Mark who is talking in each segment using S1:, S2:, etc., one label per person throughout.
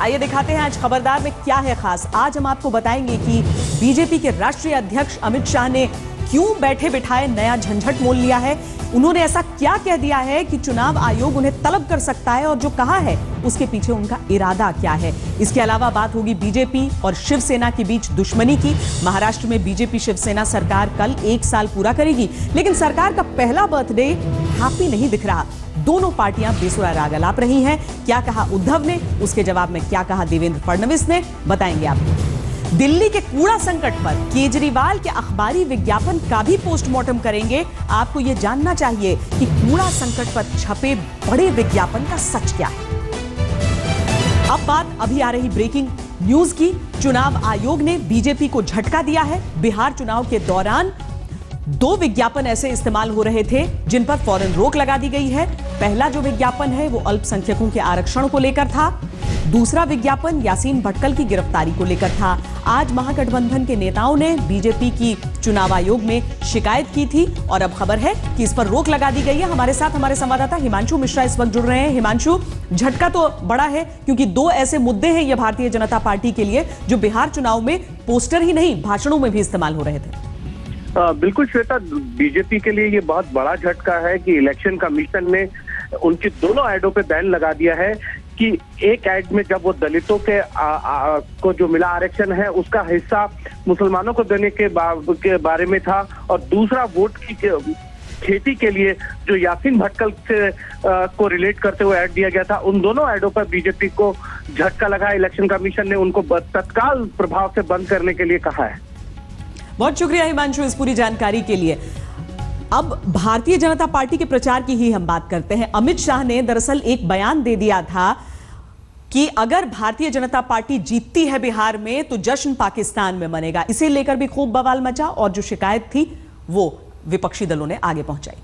S1: आइए दिखाते हैं आज खबरदार में क्या है खास। आज हम आपको बताएंगे कि बीजेपी के राष्ट्रीय अध्यक्ष अमित शाह ने क्यों बैठे बिठाए नया झंझट मोल लिया है। उन्होंने ऐसा क्या कह दिया है कि चुनाव आयोग उन्हें तलब कर सकता है, और जो कहा है उसके पीछे उनका इरादा क्या है। इसके अलावा बात होगी बीजेपी और शिवसेना के बीच दुश्मनी की। महाराष्ट्र में बीजेपी शिवसेना सरकार कल 1 साल पूरा करेगी, लेकिन सरकार का पहला बर्थडे हैप्पी नहीं दिख रहा। दोनों पार्टियां बेसुरा राग अलाप रही हैं। क्या कहा उद्धव ने, उसके जवाब में क्या कहा देवेंद्र फडणवीस ने, बताएंगे आपको। दिल्ली के कूड़ा संकट पर केजरीवाल के अखबारी विज्ञापन का भी पोस्टमार्टम करेंगे। आपको यह जानना चाहिए कि कूड़ा संकट पर छपे बड़े विज्ञापन का सच क्या है। अब बात अभी आ रही ब्रेकिंग न्यूज की। चुनाव आयोग ने बीजेपी को झटका दिया है। बिहार चुनाव के दौरान 2 विज्ञापन ऐसे इस्तेमाल हो रहे थे जिन पर फौरन रोक लगा दी गई है। पहला जो विज्ञापन है वो अल्पसंख्यकों के आरक्षण को लेकर था। दूसरा विज्ञापन यासीन भटकल की गिरफ्तारी को लेकर था। आज महागठबंधन के नेताओं ने बीजेपी की चुनाव आयोग में शिकायत की थी और अब खबर है कि इस पर रोक लगा दी गई है। हमारे साथ हमारे संवाददाता हिमांशु मिश्रा इस वक्त जुड़ रहे हैं। हिमांशु, झटका तो बड़ा है क्योंकि 2 ऐसे मुद्दे हैं ये भारतीय जनता पार्टी के लिए जो बिहार चुनाव में पोस्टर ही नहीं भाषणों में भी इस्तेमाल हो रहे थे।
S2: बिल्कुल श्वेता, बीजेपी के लिए ये बहुत बड़ा झटका है कि इलेक्शन कमीशन ने उनकी दोनों एडों पे बैन लगा दिया है कि एक एड में जब वो दलितों के को जो मिला आरक्षण है उसका हिस्सा मुसलमानों को देने के बारे में था, और दूसरा वोट की खेती के लिए जो यासीन भटकल से को रिलेट करते हुए ऐड दिया गया था। उन दोनों ऐडों पर बीजेपी को झटका लगा। इलेक्शन कमीशन ने उनको तत्काल प्रभाव से बंद करने के लिए कहा है।
S1: बहुत शुक्रिया हिमांशु इस पूरी जानकारी के लिए। अब भारतीय जनता पार्टी के प्रचार की ही हम बात करते हैं। अमित शाह ने दरअसल एक बयान दे दिया था कि अगर भारतीय जनता पार्टी जीतती है बिहार में तो जश्न पाकिस्तान में मनेगा। इसे लेकर भी खूब बवाल मचा और जो शिकायत थी वो विपक्षी दलों ने आगे पहुंचाई।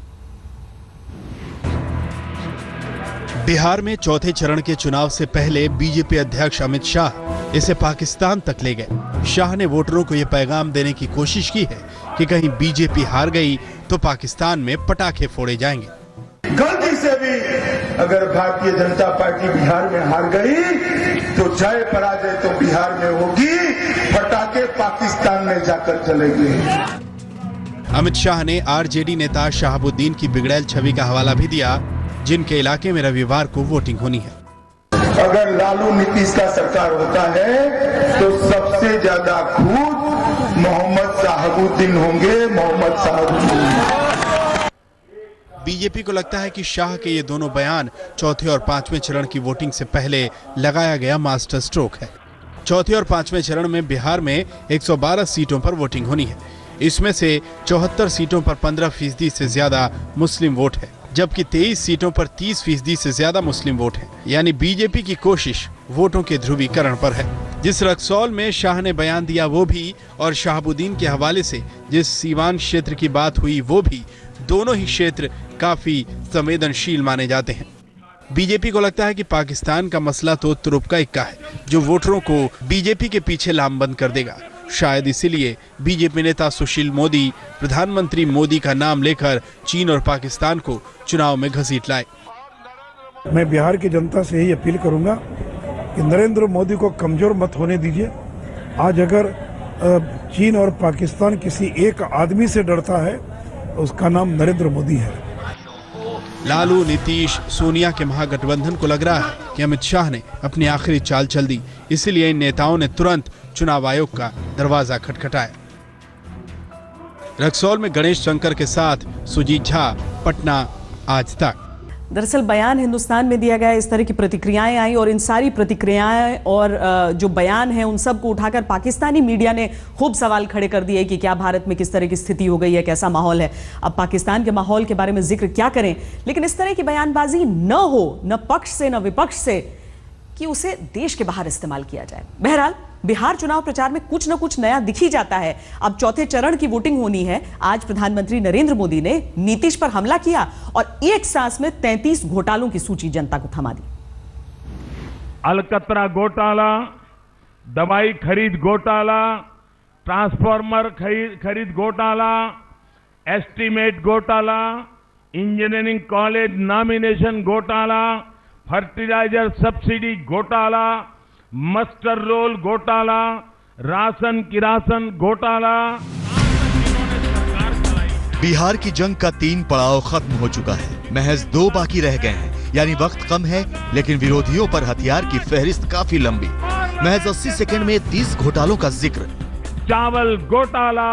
S3: बिहार में चौथे चरण के चुनाव से पहले बीजेपी अध्यक्ष अमित शाह इसे पाकिस्तान तक ले गए। शाह ने वोटरों को यह पैगाम देने की कोशिश की है कि कहीं बीजेपी हार गई तो पाकिस्तान में पटाखे फोड़े जाएंगे।
S4: गलती से भी अगर भारतीय जनता पार्टी बिहार में हार गई तो जय पराजय तो बिहार में होगी, पटाखे पाकिस्तान में जाकर चलेंगे।
S3: अमित शाह ने आरजेडी नेता शहाबुद्दीन की बिगड़ैल छवि का हवाला भी दिया, जिनके इलाके में रविवार को वोटिंग होनी है।
S4: अगर लालू नीतीश का सरकार होता है तो सबसे ज्यादा खुद मोहम्मद शहाबुद्दीन होंगे। मोहम्मद शहाबुद्दीन।
S3: बीजेपी को लगता है कि शाह के ये दोनों बयान चौथे और 5वें चरण की वोटिंग से पहले लगाया गया मास्टर स्ट्रोक है। चौथे और 5वें चरण में बिहार में 112 सीटों पर वोटिंग होनी है। इसमें से 74 सीटों पर 15% से ज्यादा मुस्लिम वोट है, जबकि 23 सीटों पर 30% से ज्यादा मुस्लिम वोट है। यानी बीजेपी की कोशिश वोटों के ध्रुवीकरण पर है। जिस रक्सौल में शाह ने बयान दिया वो भी, और शहाबुद्दीन के हवाले से जिस सीवान क्षेत्र की बात हुई वो भी, दोनों ही क्षेत्र काफी संवेदनशील माने जाते हैं। बीजेपी को लगता है कि पाकिस्तान का मसला तो तुरुप्का इक्का है जो वोटरों को बीजेपी के पीछे लामबंद कर देगा। शायद इसीलिए बीजेपी नेता सुशील मोदी प्रधानमंत्री मोदी का नाम लेकर चीन और पाकिस्तान को चुनाव में घसीट लाए।
S5: मैं बिहार की जनता से यही अपील करूंगा कि नरेंद्र मोदी को कमजोर मत होने दीजिए। आज अगर चीन और पाकिस्तान किसी एक आदमी से डरता है उसका नाम नरेंद्र मोदी है।
S3: लालू, नीतीश, सोनिया के महागठबंधन को लग रहा है कि अमित शाह ने अपनी आखिरी चाल चल दी, इसलिए इन नेताओं ने तुरंत चुनाव आयोग का दरवाजा खटखटाया। रक्सौल में गणेश शंकर के साथ सुजीत झा, पटना, आज तक।
S1: दरअसल बयान हिंदुस्तान में दिया गया, इस तरह की प्रतिक्रियाएं आई और इन सारी प्रतिक्रियाएं और जो बयान है उन सब को उठाकर पाकिस्तानी मीडिया ने खूब सवाल खड़े कर दिए कि क्या भारत में किस तरह की स्थिति हो गई है, कैसा माहौल है। अब पाकिस्तान के माहौल के बारे में जिक्र क्या करें, लेकिन इस तरह की बयानबाजी न हो, न पक्ष से न विपक्ष से, कि उसे देश के बाहर इस्तेमाल किया जाए। बहरहाल बिहार चुनाव प्रचार में कुछ न कुछ नया दिख ही जाता है। अब चौथे चरण की वोटिंग होनी है। आज प्रधानमंत्री नरेंद्र मोदी ने नीतीश पर हमला किया और एक सांस में 33 घोटालों की सूची जनता को थमा दी।
S6: अलकतरा घोटाला, दवाई खरीद घोटाला, ट्रांसफार्मर खरीद घोटाला, एस्टीमेट घोटाला, इंजीनियरिंग कॉलेज नॉमिनेशन घोटाला, फर्टिलाइजर सब्सिडी घोटाला, मस्टर रोल घोटाला, राशन किरासन घोटाला।
S7: बिहार की जंग का 3 पड़ाव खत्म हो चुका है, महज 2 बाकी रह गए हैं। यानी वक्त कम है, लेकिन विरोधियों पर हथियार की फहरिस्त काफी लंबी। महज 80 सेकंड में 30 घोटालों का जिक्र।
S6: चावल घोटाला,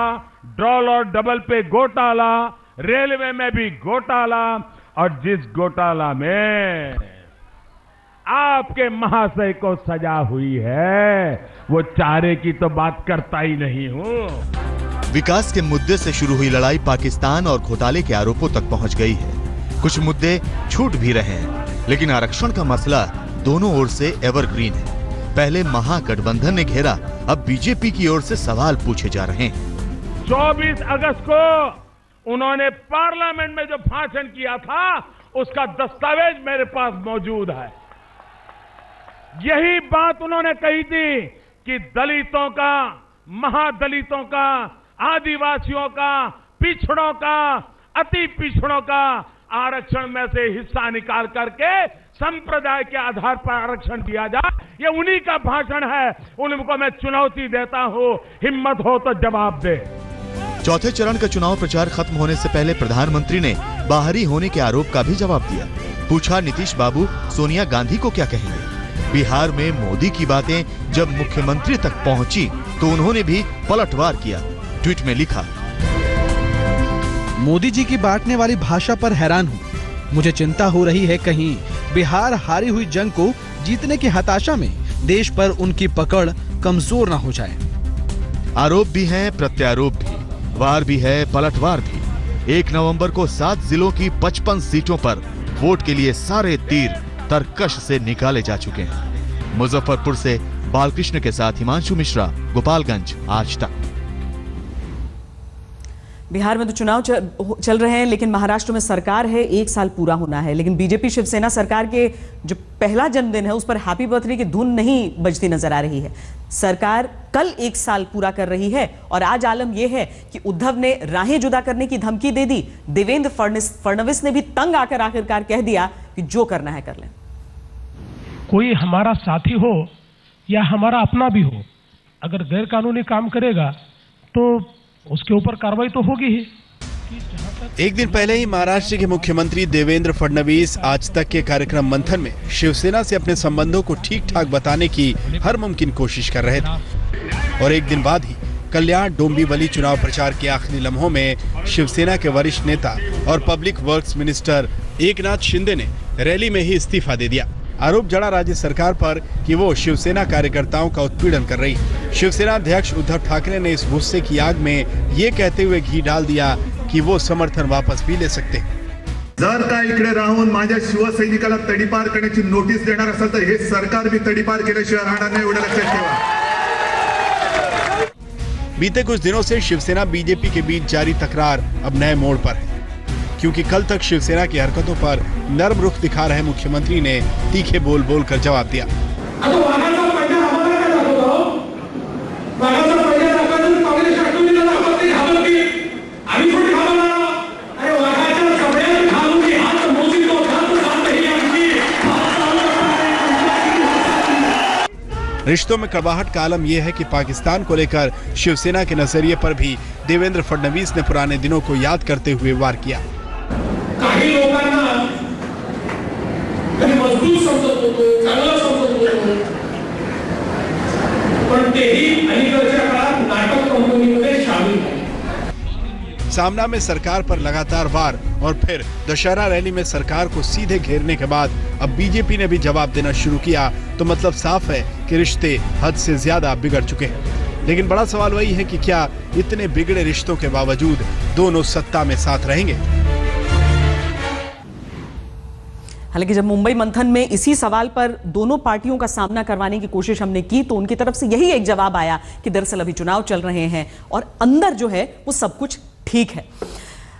S6: ड्रॉल और डबल पे घोटाला, रेलवे में भी घोटाला, और जिस घोटाला में आपके महाशय को सजा हुई है, वो चारे की तो बात करता ही नहीं हूं।
S7: विकास के मुद्दे से शुरू हुई लड़ाई पाकिस्तान और घोटाले के आरोपों तक पहुंच गई है। कुछ मुद्दे छूट भी रहे हैं, लेकिन आरक्षण का मसला दोनों ओर से एवरग्रीन है। पहले महागठबंधन ने घेरा, अब बीजेपी की ओर से सवाल पूछे जा रहे हैं।
S6: 24 अगस्त को उन्होंने पार्लियामेंट में जो भाषण किया था, उसका दस्तावेज मेरे पास मौजूद है। यही बात उन्होंने कही थी कि दलितों का, महादलितों का, आदिवासियों का, पिछड़ों का, अति पिछड़ों का आरक्षण में से हिस्सा निकाल करके संप्रदाय के आधार पर आरक्षण दिया जाए। ये उन्हीं का भाषण है। उनको मैं चुनौती देता हूं, हिम्मत हो तो जवाब दे।
S7: चौथे चरण का चुनाव प्रचार खत्म होने से पहले प्रधानमंत्री ने बाहरी होने के आरोप का भी जवाब दिया। पूछा, नीतीश बाबू सोनिया गांधी को क्या कहेंगे? बिहार में मोदी की बातें जब मुख्यमंत्री तक पहुंची तो उन्होंने भी पलटवार किया। ट्वीट में लिखा,
S8: मोदी जी की बांटने वाली भाषा पर हैरान हूँ। मुझे चिंता हो रही है कहीं बिहार हारी हुई जंग को जीतने की हताशा में देश पर उनकी पकड़ कमजोर न हो जाए।
S7: आरोप भी हैं, प्रत्यारोप भी, वार भी है, पलटवार भी। 1 नवंबर को 7 जिलों की 55 सीटों पर वोट के लिए सारे तीर तरकश से निकाले जा चुके हैं। मुजफ्फरपुर से बालकृष्ण के साथ हिमांशु मिश्रा, गोपालगंज, आज तक।
S1: बिहार में तो चुनाव चल रहे हैं, लेकिन महाराष्ट्र में सरकार है, 1 साल पूरा होना है। लेकिन बीजेपी शिवसेना सरकार के जो पहला जन्मदिन है उस पर हैप्पी बर्थडे की धुन नहीं बजती नजर आ रही है। सरकार कल 1 साल पूरा कर रही है और आज आलम यह है कि उद्धव ने राहें जुदा करने की धमकी दे दी। देवेंद्र फडणवीस ने भी तंग आकर आखिरकार कह दिया कि जो करना है कर लें।
S9: कोई हमारा साथी हो या हमारा अपना भी हो, अगर गैर कानूनी काम करेगा तो उसके ऊपर कार्रवाई तो होगी ही।
S3: एक दिन पहले ही महाराष्ट्र के मुख्यमंत्री देवेंद्र फडणवीस आज तक के कार्यक्रम मंथन में शिवसेना से अपने संबंधों को ठीक ठाक बताने की हर मुमकिन कोशिश कर रहे थे। और एक दिन बाद ही कल्याण डोंबिवली चुनाव प्रचार के आखिरी लम्हों में शिवसेना के वरिष्ठ नेता और public works minister Eknath Shinde ने रैली में ही इस्तीफा दे दिया। आरोप जड़ा राज्य सरकार पर कि वो शिवसेना कार्यकर्ताओं का उत्पीड़न कर रही है। शिवसेना अध्यक्ष उद्धव ठाकरे ने इस गुस्से की आग में ये कहते हुए घी डाल दिया कि वो समर्थन वापस भी ले सकते हैं।
S4: जर का इकडे राहून माझ्या शिवसैनिकाला तडीपार करण्याची नोटीस देणार असेल तर हे सरकार भी तडीपार केल्याशिवाय राहणार नाही, एवढं लक्षात ठेवा।
S3: बीते कुछ दिनों से शिवसेना बीजेपी के बीच जारी तकरार अब नए मोड़ पर है, क्योंकि कल तक शिवसेना की हरकतों पर नर्म रुख दिखा रहे मुख्यमंत्री ने तीखे बोल बोल कर जवाब दिया। रिश्तों में कड़वाहट का आलम यह है कि पाकिस्तान को लेकर शिवसेना के नजरिए पर भी देवेंद्र फडणवीस ने पुराने दिनों को याद करते हुए वार किया।
S10: काही लोकांना कधी मजबूत समजत होतो, चांगला समजत होतो, पण तेही अलीकडच्या काळात नाटक कंपनीमध्ये शामिल झाले।
S3: सामना में सरकार पर लगातार वार और फिर दशहरा रैली में सरकार को सीधे घेरने के बाद अब बीजेपी ने भी जवाब देना शुरू किया, तो मतलब साफ है कि रिश्ते हद से ज्यादा बिगड़ चुके हैं। लेकिन बड़ा सवाल वही है कि क्या इतने बिगड़े रिश्तों के बावजूद दोनों सत्ता में साथ रहेंगे?
S1: हालांकि जब मुंबई मंथन में इसी सवाल पर दोनों पार्टियों का सामना करवाने की कोशिश हमने की तो उनकी तरफ से यही एक जवाब आया कि दरअसल अभी चुनाव चल रहे हैं और अंदर जो है वो सब कुछ ठीक है।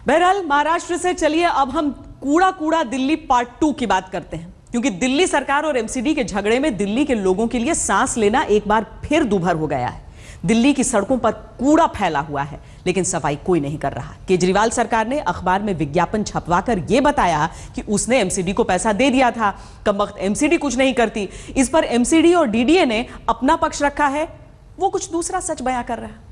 S1: बहरहाल महाराष्ट्र से चलिए अब हम कूड़ा कूड़ा दिल्ली पार्ट 2 की बात करते हैं, क्योंकि दिल्ली सरकार और एमसीडी के झगड़े में दिल्ली के लोगों के लिए सांस लेना एक बार फिर दूभर हो गया है। दिल्ली की सड़कों पर कूड़ा फैला हुआ है, लेकिन सफाई कोई नहीं कर रहा। केजरीवाल सरकार ने अखबार में विज्ञापन छपवाकर यह बताया कि उसने एमसीडी को पैसा दे दिया था। कमबख्त एमसीडी कुछ नहीं करती। इस पर एमसीडी और डीडीए ने अपना पक्ष रखा है, वो कुछ दूसरा सच बयां कर रहा है।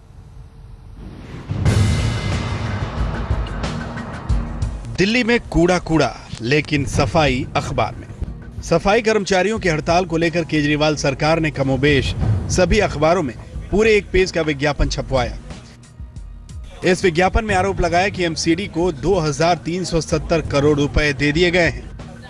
S3: दिल्ली में कूड़ा कूड़ा, लेकिन सफाई अखबार में। सफाई कर्मचारियों की हड़ताल को लेकर केजरीवाल सरकार ने कमोबेश सभी अखबारों में पूरे एक पेज का विज्ञापन छपवाया। इस विज्ञापन में आरोप लगाया कि एमसीडी को 2370 करोड़ रुपए दे दिए गए हैं,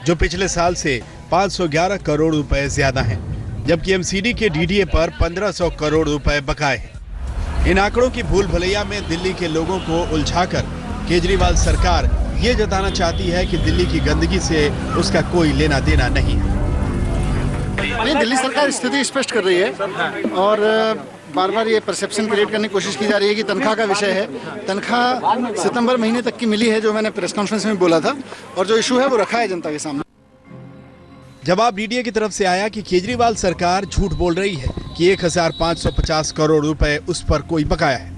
S3: जो पिछले साल से 511 करोड़ रुपए ज्यादा हैं, जबकि एमसीडी के डीडीए पर 1500 करोड़ रुपए बकाए हैं। इन आंकड़ों की भूल भुलैया में दिल्ली के लोगों को उलझाकर केजरीवाल सरकार ये जताना चाहती है कि दिल्ली की गंदगी से उसका कोई लेना देना नहीं है।
S11: नहीं, दिल्ली सरकार स्थिति स्पष्ट कर रही है और बार बार ये परसेप्शन क्रिएट करने की कोशिश की जा रही है कि तनख्वाह का विषय है। तनख्वाह सितंबर महीने तक की मिली है, जो मैंने प्रेस कॉन्फ्रेंस में बोला था, और जो इशू है वो रखा है जनता के सामने।
S3: जवाब डीडीए की तरफ से आया कि केजरीवाल सरकार झूठ बोल रही है कि 1550 करोड़ रुपए उस पर कोई बकाया है,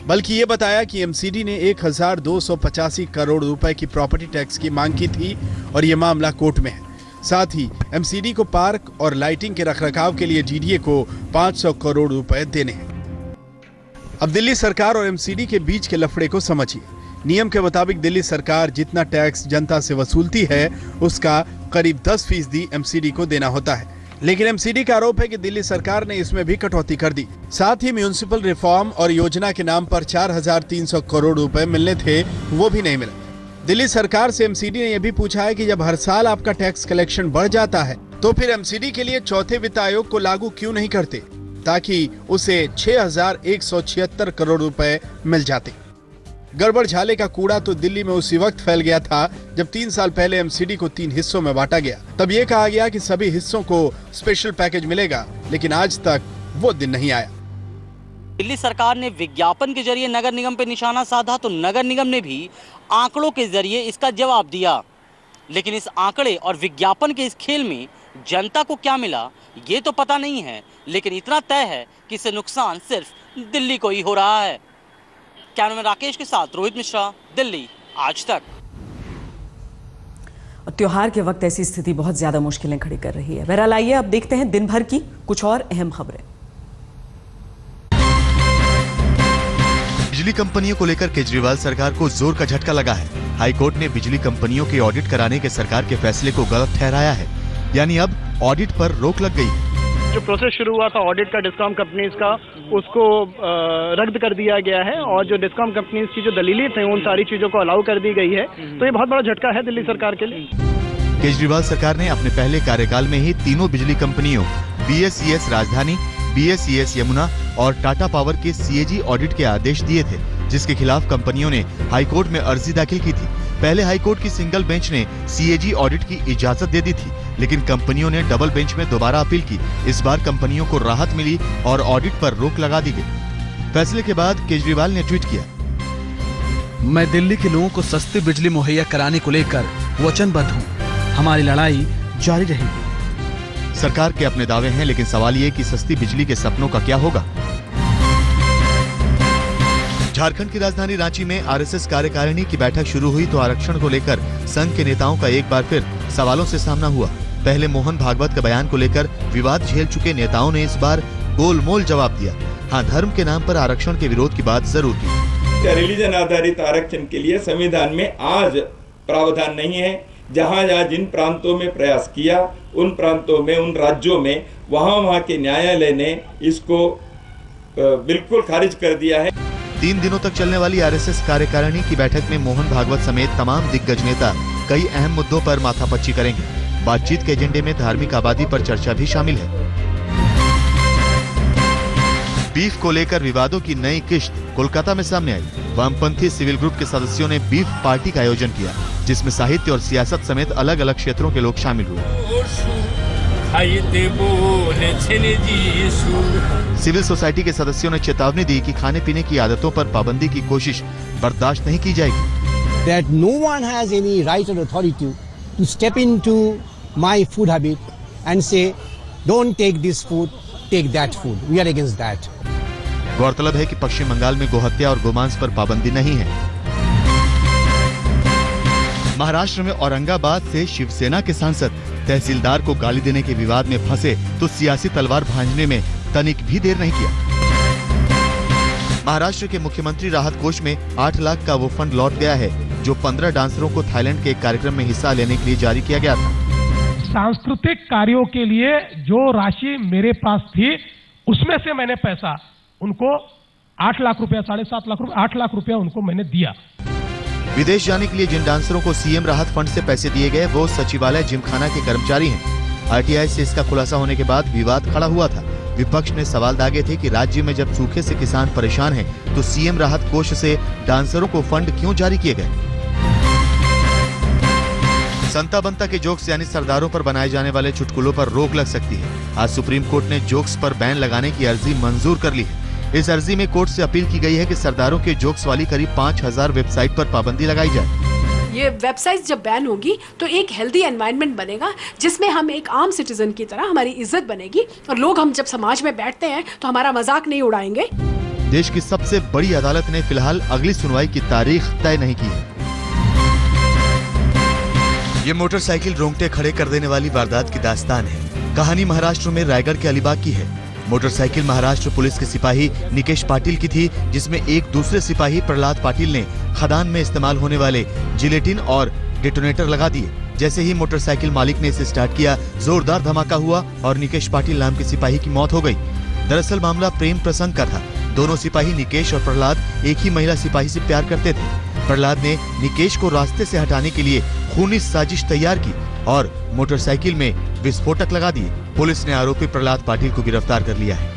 S3: बल्कि ये बताया कि एमसीडी ने 1285 करोड़ रुपए की प्रॉपर्टी टैक्स की मांग की थी और ये मामला कोर्ट में है। साथ ही एमसीडी को पार्क और लाइटिंग के रखरखाव के लिए डीडीए को 500 करोड़ रुपए देने हैं। अब दिल्ली सरकार और एमसीडी के बीच के लफड़े को समझिए। नियम के मुताबिक दिल्ली सरकार जितना टैक्स जनता से वसूलती है, उसका करीब 10% एमसीडी को देना होता है, लेकिन एमसीडी का आरोप है कि दिल्ली सरकार ने इसमें भी कटौती कर दी। साथ ही म्यूनिसिपल रिफॉर्म और योजना के नाम पर 4300 करोड़ रुपए मिलने थे, वो भी नहीं मिले। दिल्ली सरकार से एमसीडी ने यह भी पूछा है कि जब हर साल आपका टैक्स कलेक्शन बढ़ जाता है, तो फिर एमसीडी के लिए चौथे वित्त आयोग को लागू क्यों नहीं करते, ताकि उसे 6176 करोड़ रुपए मिल जाते। गड़बड़ झाले का कूड़ा तो दिल्ली में उसी वक्त फैल गया था जब 3 साल पहले एमसीडी को 3 हिस्सों में बांटा गया। तब ये कहा गया कि सभी हिस्सों को स्पेशल पैकेज मिलेगा, लेकिन आज तक वो दिन नहीं आया।
S12: दिल्ली सरकार ने विज्ञापन के जरिए नगर निगम पर निशाना साधा, तो नगर निगम ने भी आंकड़ों के जरिए इसका जवाब दिया। लेकिन इस आंकड़े और विज्ञापन के इस खेल में जनता को क्या मिला, ये तो पता नहीं है, लेकिन इतना तय है कि इससे नुकसान सिर्फ दिल्ली को ही हो रहा है। कैमरामैन राकेश के साथ रोहित मिश्रा, दिल्ली, आज तक।
S1: त्योहार के वक्त ऐसी स्थिति बहुत ज्यादा मुश्किलें खड़ी कर रही है। बहरहाल आइए अब देखते हैं दिन भर की कुछ और अहम खबरें।
S7: बिजली कंपनियों को लेकर केजरीवाल सरकार को जोर का झटका लगा है। हाई कोर्ट ने बिजली कंपनियों के ऑडिट कराने के सरकार के फैसले को गलत ठहराया है, यानी अब ऑडिट पर रोक लग गई है।
S11: जो प्रोसेस शुरू हुआ था ऑडिट का डिस्कॉम कंपनीज का, उसको रद्द कर दिया गया है और जो डिस्कॉम कंपनीज की जो दलीलें थे उन सारी चीजों को अलाउ कर दी गई है। तो ये बहुत बड़ा झटका है दिल्ली सरकार के लिए।
S7: केजरीवाल सरकार ने अपने पहले कार्यकाल में ही तीनों बिजली कंपनियों बीएसईएस राजधानी, बीएसईएस यमुना और टाटा पावर के सीएजी ऑडिट के आदेश दिए थे, जिसके खिलाफ कंपनियों ने हाईकोर्ट में अर्जी दाखिल की थी। पहले हाईकोर्ट की सिंगल बेंच ने सीएजी ऑडिट की इजाजत दे दी थी, लेकिन कंपनियों ने डबल बेंच में दोबारा अपील की। इस बार कंपनियों को राहत मिली और ऑडिट पर रोक लगा दी गई। फैसले के बाद केजरीवाल ने ट्वीट किया,
S8: मैं दिल्ली के लोगों को सस्ती बिजली मुहैया कराने को लेकर वचनबद्ध हूँ। हमारी लड़ाई जारी रहेगी।
S7: सरकार के अपने दावे हैं, लेकिन सवाल ये कि सस्ती बिजली के सपनों का क्या होगा। झारखंड की राजधानी रांची में आरएसएस कार्यकारिणी की बैठक शुरू हुई तो आरक्षण को लेकर संघ के नेताओं का एक बार फिर सवालों से सामना हुआ। पहले मोहन भागवत के बयान को लेकर विवाद झेल चुके नेताओं ने इस बार गोलमोल जवाब दिया। हाँ, धर्म के नाम पर आरक्षण के विरोध की बात जरूर की।
S13: रिलीजन आधारित आरक्षण के लिए संविधान में आज प्रावधान नहीं है। जहाँ जहाँ जिन प्रांतों में प्रयास किया, उन प्रांतों में, उन राज्यों में, वहाँ के न्यायालय ने इसको बिल्कुल खारिज कर दिया है।
S7: 3 दिनों तक चलने वाली आरएसएस कार्यकारिणी की बैठक में मोहन भागवत समेत तमाम दिग्गज नेता कई अहम मुद्दों पर माथापच्ची करेंगे। बातचीत के एजेंडे में धार्मिक आबादी पर चर्चा भी शामिल है। बीफ को लेकर विवादों की नई किश्त कोलकाता में सामने आई। वामपंथी सिविल ग्रुप के सदस्यों ने बीफ पार्टी का आयोजन किया, जिसमें साहित्य और सियासत समेत अलग अलग क्षेत्रों के लोग शामिल हुए। सिविल सोसाइटी के सदस्यों ने चेतावनी दी कि खाने पीने की आदतों पर पाबंदी की कोशिश बर्दाश्त नहीं की जाएगी।
S14: That no one has any right or authority to step into my food habit and say, don't take this food, take that food. We are against that.
S7: गौरतलब है कि पश्चिम बंगाल में गोहत्या और गोमांस पर पाबंदी नहीं है। महाराष्ट्र में औरंगाबाद से शिवसेना के सांसद तहसीलदार को गाली देने के विवाद में फंसे तो सियासी तलवार भांजने में तनिक भी देर नहीं किया। महाराष्ट्र के मुख्यमंत्री राहत कोष में 8 लाख का वो फंड लौट गया है जो 15 डांसरों को थाईलैंड के एक कार्यक्रम में हिस्सा लेने के लिए जारी किया गया था।
S9: सांस्कृतिक कार्यों के लिए जो राशि मेरे पास थी उसमें से मैंने पैसा उनको 8 लाख रुपया, 7.5 लाख रुपया, 8 लाख रुपया उनको मैंने दिया।
S7: विदेश जाने के लिए जिन डांसरों को सीएम राहत फंड से पैसे दिए गए वो सचिवालय जिमखाना के कर्मचारी हैं। आरटीआई से इसका खुलासा होने के बाद विवाद खड़ा हुआ था। विपक्ष ने सवाल दागे थे कि राज्य में जब सूखे से किसान परेशान हैं, तो सीएम राहत कोष से डांसरों को फंड क्यों जारी किए गए। संता बंता के जोक्स यानी सरदारों पर बनाए जाने वाले चुटकुलों पर रोक लग सकती है। आज सुप्रीम कोर्ट ने जोक्स पर बैन लगाने की अर्जी मंजूर कर ली है। इस अर्जी में कोर्ट से अपील की गई है कि सरदारों के जोक्स वाली करीब 5000 वेबसाइट पर पाबंदी लगाई जाए।
S15: ये वेबसाइट जब बैन होगी तो एक हेल्दी एनवायरनमेंट बनेगा जिसमें हम एक आम सिटीजन की तरह हमारी इज्जत बनेगी और लोग हम जब समाज में बैठते हैं तो हमारा मजाक नहीं उड़ाएंगे।
S7: देश की सबसे बड़ी अदालत ने फिलहाल अगली सुनवाई की तारीख तय नहीं की है। ये मोटरसाइकिल रोंगटे खड़े कर देने वाली वारदात की दास्तान है। कहानी महाराष्ट्र में रायगढ़ के अलीबाग की है। मोटरसाइकिल महाराष्ट्र पुलिस के सिपाही निकेश पाटिल की थी, जिसमें एक दूसरे सिपाही प्रहलाद पाटिल ने खदान में इस्तेमाल होने वाले जिलेटिन और डेटोनेटर लगा दिए। जैसे ही मोटरसाइकिल मालिक ने इसे स्टार्ट किया, जोरदार धमाका हुआ और निकेश पाटिल नाम के सिपाही की मौत हो गई। दरअसल मामला प्रेम प्रसंग का था। दोनों सिपाही निकेश और प्रहलाद एक ही महिला सिपाही से प्यार करते थे। प्रहलाद ने निकेश को रास्ते से हटाने के लिए खूनी साजिश तैयार की और मोटरसाइकिल में विस्फोटक लगा दिए। पुलिस ने आरोपी प्रहलाद पाटिल को गिरफ्तार कर लिया है।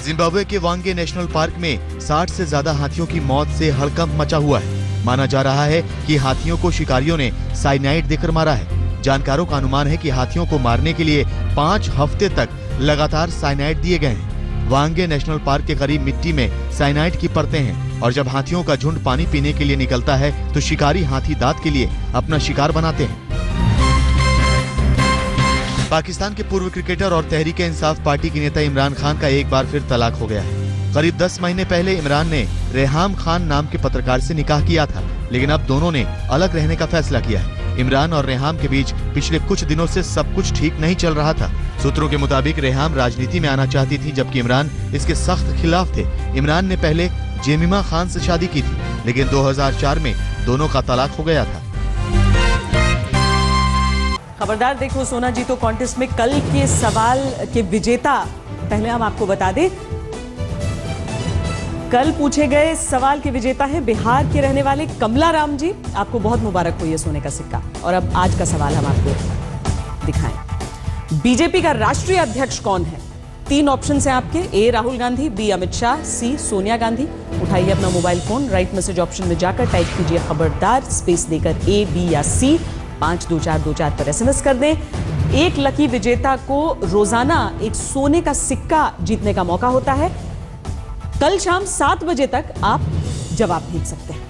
S7: जिम्बाब्वे के वांगे नेशनल पार्क में 60 से ज्यादा हाथियों की मौत से हड़कंप मचा हुआ है। माना जा रहा है कि हाथियों को शिकारियों ने साइनाइड देकर मारा है। जानकारों का अनुमान है कि हाथियों को मारने के लिए 5 हफ्ते तक लगातार साइनाइड दिए गए हैं। वांगे नेशनल पार्क के करीब मिट्टी में साइनाइड की परतें हैं और जब हाथियों का झुंड पानी पीने के लिए निकलता है तो शिकारी हाथी दांत के लिए अपना शिकार बनाते हैं। पाकिस्तान के पूर्व क्रिकेटर और तहरीके इंसाफ पार्टी के नेता इमरान खान का एक बार फिर तलाक हो गया है। करीब 10 महीने पहले इमरान ने रेहाम खान नाम के पत्रकार से निकाह किया था, लेकिन अब दोनों ने अलग रहने का फैसला किया है। इमरान और रेहाम के बीच पिछले कुछ दिनों से सब कुछ ठीक नहीं चल रहा था। सूत्रों के मुताबिक रेहाम राजनीति में आना चाहती थी, जबकि इमरान इसके सख्त खिलाफ थे। इमरान ने पहले जेमिमा खान से शादी की थी, लेकिन 2004 में दोनों का तलाक हो गया था।
S1: खबरदार देखो सोना जी तो कॉन्टेस्ट में कल के सवाल के विजेता, पहले हम आपको बता दें, कल पूछे गए सवाल के विजेता हैं बिहार के रहने वाले कमला राम जी। आपको बहुत मुबारक हो ये सोने का सिक्का। और अब आज का सवाल हम आपको दिखाएं। बीजेपी का राष्ट्रीय अध्यक्ष कौन है? 3 ऑप्शन हैं आपके, ए राहुल गांधी, बी अमित शाह, सी सोनिया गांधी। उठाइए अपना mobile phone, right message option में जाकर टाइप कीजिए खबरदार, स्पेस देकर ए, बी या सी, 52424 पर एसएमएस कर दें। एक लकी विजेता को रोजाना एक सोने का सिक्का जीतने का मौका होता है। कल शाम 7 बजे तक आप जवाब भेज सकते हैं।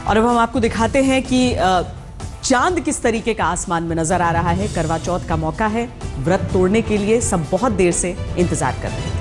S1: और अब हम आपको दिखाते हैं कि चांद किस तरीके का आसमान में नजर आ रहा है। करवा चौथ का मौका है, व्रत तोड़ने के लिए सब बहुत देर से इंतजार कर रहे हैं।